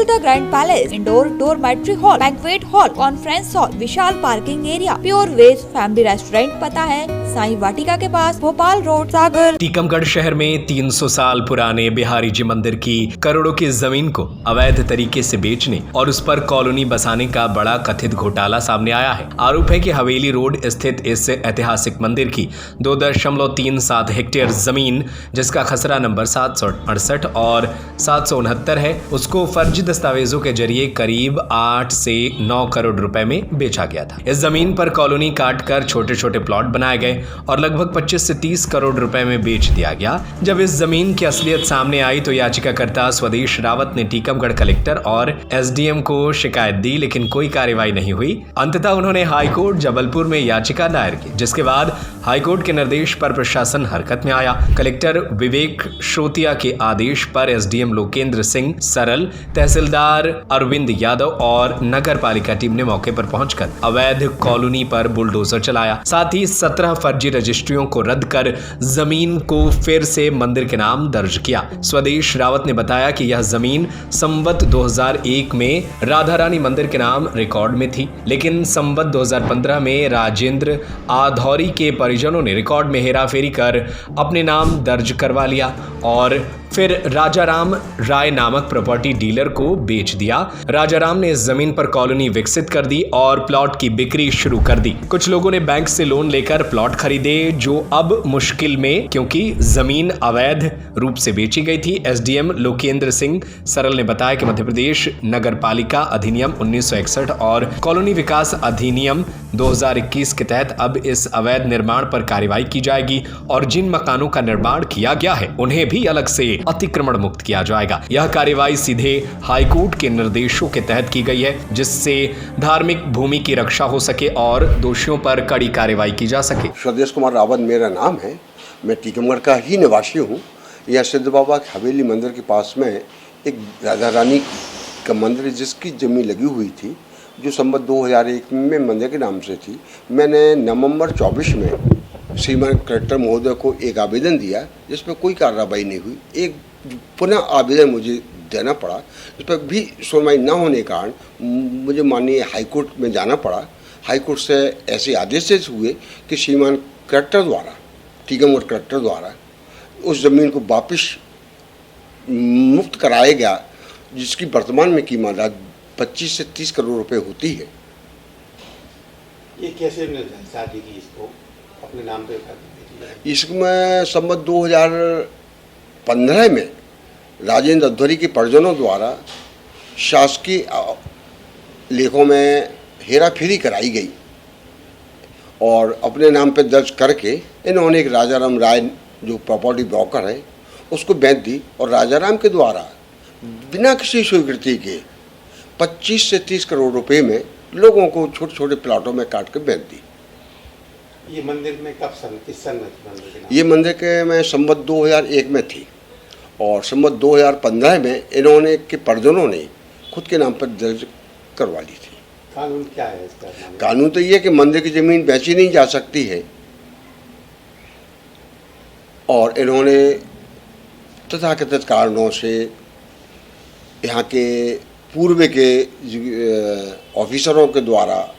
Hotel the Grand Palace, indoor dormitory hall, banquet hall, conference hall, विशाल parking area, pure veg family restaurant. पता है साईं वाटिका के पास, Bhopal road, Sagar. Tikamgarh शहर में 300 साल पुराने बिहारी जी मंदिर की करोड़ों की जमीन को अवैध तरीके से बेचने और उस पर कॉलोनी बसाने का बड़ा कथित घोटाला सामने आया है। आरोप है कि हवेली रोड स्थित इस ऐतिहासिक मंदिर की 2.37 हेक्टेयर जमीन, जिसका खसरा नंबर 768 और 769 है, उसको फर्जी दस्तावेजों के जरिए करीब 8 से 9 करोड़ रुपए में बेचा गया था। इस जमीन पर कॉलोनी काटकर छोटे छोटे प्लॉट बनाए गए और लगभग 25 से 30 करोड़ रुपए में बेच दिया गया। जब इस जमीन की असलियत सामने आई तो याचिकाकर्ता स्वदेश रावत ने टीकमगढ़ कलेक्टर और एसडीएम को शिकायत दी, लेकिन कोई कार्रवाई नहीं हुई। अंततः उन्होंने हाईकोर्ट जबलपुर में याचिका दायर की, जिसके बाद हाईकोर्ट के निर्देश पर प्रशासन हरकत में आया। कलेक्टर विवेक श्रोतिया के आदेश पर एसडीएम लोकेंद्र सिंह सरल, तहसीलदार अरविंद यादव और नगर पालिका टीम ने मौके पर पहुंचकर अवैध कॉलोनी पर बुलडोजर चलाया। साथ ही 17 फर्जी रजिस्ट्रियों को रद्द कर जमीन को फिर से मंदिर के नाम दर्ज किया। स्वदेश रावत ने बताया कि यह जमीन संवत 2001 में राधा रानी मंदिर के नाम रिकॉर्ड में थी, लेकिन संवत 2015 में राजेंद्र आधौरी के परिजनों ने रिकॉर्ड में हेराफेरी कर अपने नाम दर्ज करवा लिया और फिर राजाराम राय नामक प्रॉपर्टी डीलर को बेच दिया। राजाराम ने इस जमीन पर कॉलोनी विकसित कर दी और प्लॉट की बिक्री शुरू कर दी। कुछ लोगों ने बैंक से लोन लेकर प्लॉट खरीदे, जो अब मुश्किल में, क्योंकि जमीन अवैध रूप से बेची गई थी। एसडीएम लोकेंद्र सिंह सरल ने बताया कि मध्य प्रदेश नगर पालिका अधिनियम 1961 और कॉलोनी विकास अधिनियम 2021 के तहत अब इस अवैध निर्माण पर कार्रवाई की जाएगी और जिन मकानों का निर्माण किया गया है उन्हें भी अलग से अतिक्रमण मुक्त किया जाएगा। यह कार्रवाई सीधे हाईकोर्ट के निर्देशों के तहत की गई है, जिससे धार्मिक भूमि की रक्षा हो सके और दोषियों पर कड़ी कार्रवाई की जा सके। स्वदेश कुमार रावत मेरा नाम है। मैं टीकमगढ़ का ही निवासी हूँ। यह सिद्ध बाबा हवेली मंदिर के पास में एक राधा रानी का मंदिर, जिसकी जमीन लगी हुई थी, जो संवत 2001 में मंदिर के नाम से थी। मैंने नवंबर 24 में श्रीमान कलेक्टर महोदय को एक आवेदन दिया, जिस पर कोई कार्रवाई नहीं हुई। एक पुनः आवेदन मुझे देना पड़ा, इस पर भी सुनवाई न होने के कारण मुझे माननीय हाईकोर्ट में जाना पड़ा। हाईकोर्ट से ऐसे आदेश हुए कि श्रीमान कलेक्टर द्वारा, टीकमगढ़ कलेक्टर द्वारा उस ज़मीन को वापस मुक्त कराया गया, जिसकी वर्तमान में कीमत 25 से 30 करोड़ रुपए होती है। ये कैसे शादी की इसको अपने नाम पे? इसमें संवत 2015 में राजेंद्र आधौरी के परिजनों द्वारा शासकीय लेखों में हेराफेरी कराई गई और अपने नाम पे दर्ज करके इन्होंने एक राजाराम राय, जो प्रॉपर्टी ब्रोकर है, उसको बेच दी और राजाराम के द्वारा बिना किसी स्वीकृति के 25 से 30 करोड़ रुपए में लोगों को छोटे छोटे प्लाटों में काट के बेच दी। ये मंदिर में कब किस सन में? ये मंदिर के में संवत 2001 में थी और संवत 2015 में इन्होंने के परिजनों ने खुद के नाम पर दर्ज करवा ली थी। कानून क्या है इसका? कानून तो ये कि मंदिर की जमीन बेची नहीं जा सकती है और इन्होंने तथाकथित कारणों से यहाँ के पूर्व के ऑफिसरों के द्वारा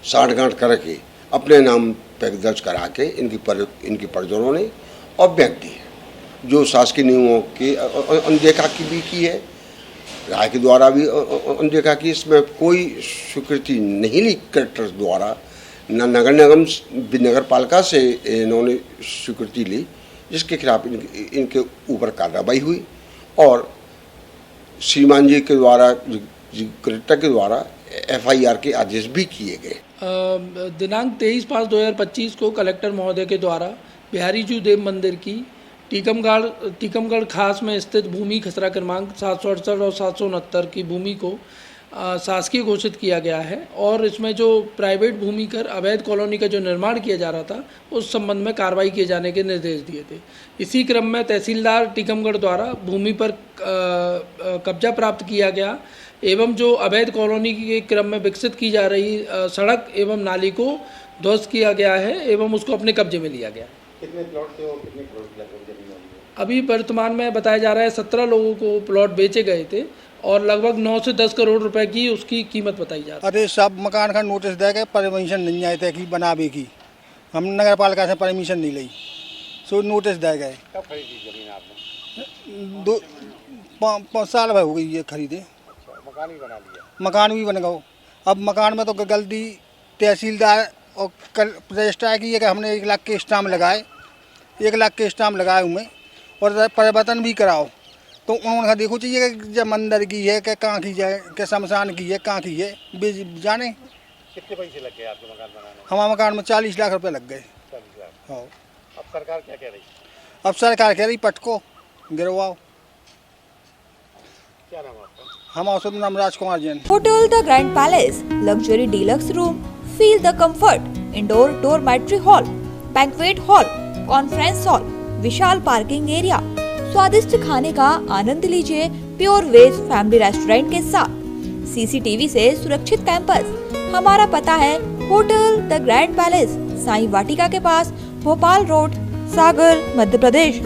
साठगांठ करके अपने नाम पर दर्ज करा के इनकी परिजनों ने और बेच दी है, जो शासकीय नियमों की अनदेखा की भी की है, राय के द्वारा भी अनदेखा की। इसमें कोई स्वीकृति नहीं ली कलेक्टर द्वारा, न नगर निगम नगर पालिका से इन्होंने स्वीकृति ली, जिसके खिलाफ इनके ऊपर कार्रवाई हुई और श्रीमान जी के द्वारा, कलेक्टर के द्वारा एफआईआर के आदेश भी किए गए। दिनांक 23/5/2025 को कलेक्टर महोदय के द्वारा बिहारी जी देव मंदिर की टीकमगढ़ खास में स्थित भूमि खसरा क्रमांक 768 और 769 की भूमि को शासकीय घोषित किया गया है और इसमें जो प्राइवेट भूमि कर अवैध कॉलोनी का जो निर्माण किया जा रहा था, उस संबंध में कार्रवाई किए जाने के निर्देश दिए थे। इसी क्रम में तहसीलदार टीकमगढ़ द्वारा भूमि पर कब्जा प्राप्त किया गया एवं जो अवैध कॉलोनी के क्रम में विकसित की जा रही सड़क एवं नाली को ध्वस्त किया गया है एवं उसको अपने कब्जे में लिया गया। कितने प्लॉट थे और कितने करोड़ की जमीन? अभी वर्तमान में बताया जा रहा है 17 लोगों को प्लॉट बेचे गए थे और लगभग 9 से 10 करोड़ रुपए की उसकी कीमत बताई जा रही अरे सब मकान का नोटिस दे के परमिशन नहीं आए थे कि बनावे की, हम नगर पालिका से परमिशन नहीं ली, सो नोटिस दे गए। कब खरीदी जमीन आपने? 5 साल भर हो गई ये खरीदे। मकान भी बना लिया? मकान भी बन गए। अब मकान में तो गलती तहसीलदार और रजिस्ट्रार की है कि हमने 1 लाख के स्टाम्प लगाए, 1 लाख के स्टाम्प लगाए हुए और परिवर्तन भी कराओ, तो उन्होंने कहा देखो चाहिए कि जब मंदिर की है कि कहाँ की है, कि शमशान की है, कहाँ की है, जाने। कितने पैसे लग गए आपके मकान बनाने में? हमारे मकान में 40 लाख रुपए लग गए। 40 लाख। हाँ। अब सरकार क्या कह रही? अब सरकार कह रही पटको गिरवाओ। क्या नाम आपका? हमारा शुभ नाम राजकुमार Jain. Hotel The Grand Palace, luxury deluxe room, feel the comfort, indoor dormitory hall, banquet hall, conference hall, विशाल पार्किंग एरिया, स्वादिष्ट खाने का आनंद लीजिए प्योर वेज फैमिली रेस्टोरेंट के साथ, सीसीटीवी से सुरक्षित कैंपस। हमारा पता है hotel the grand palace, Sai Vatika के पास, भोपाल रोड, सागर, मध्य प्रदेश।